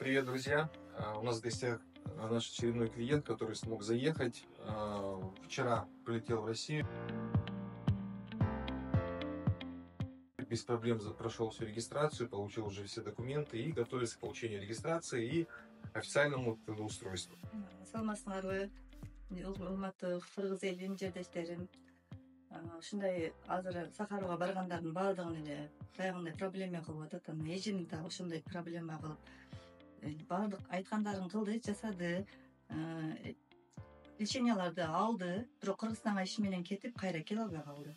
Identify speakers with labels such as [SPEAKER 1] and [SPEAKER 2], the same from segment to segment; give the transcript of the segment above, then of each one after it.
[SPEAKER 1] Привет, друзья! У нас в гостях наш очередной клиент, который смог заехать. Вчера прилетел в Россию, без проблем прошел всю регистрацию, получил уже все документы и готовится к получению регистрации и официальному трудоустройству.
[SPEAKER 2] саламатсыңарбы урматтуу кыргыз элинин жердештерим. Ушундай азыр Сахарова баргандардын баардыгын эле баягындай проблема кылып атат. Анан эжим дагы ошондой проблема кылып баардык айткандарын кылды, жасады. Леченияларды алды, бирок Кыргызстанга иш менен кетип кайра келе албай калды.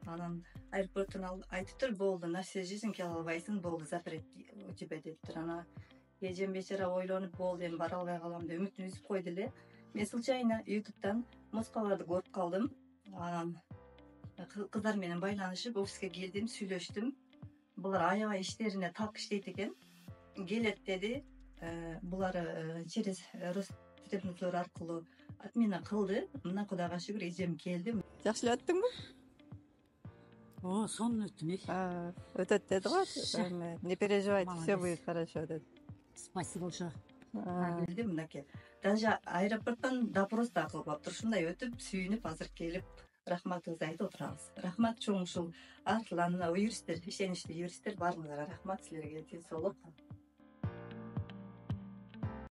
[SPEAKER 2] Анан аэропорттон айтыптыр, болду, на всю жизнь келе албайсың, болду, запрет у тебя дептир. Анан эжем бечара ойлонуп, болду, эми бара албай калам деп үмүтүн үзүп койду эле. Мен случайно ютубтан музыкаларды көрүп калдым. Анан кыздар менен байланышып офиске келдим, сүйлөштүм. Булар аябай иштерине так иштейт экен. Келет деди. Булар через Ростехнадзор аркылуу отмена кылды. Мына Кудайга шүгүр, эжем келди. Жакшы эле өттүңбү?
[SPEAKER 3] Сонун өттүм.
[SPEAKER 2] Өтөт деди го. Не переживайте, все будет хорошо деди.
[SPEAKER 3] Спасибо большое.
[SPEAKER 2] Келди мынакей. Даже аэропорттон допрос да кылып атыптыр. Ушундай өтүп, сүйүнүп азыр келип рахматыңызды айтып отурабыз. Рахмат чоң ушул артылан юристтер, ишеничтүү юристтер баарыңызга рахмат силерге. Ден соолук.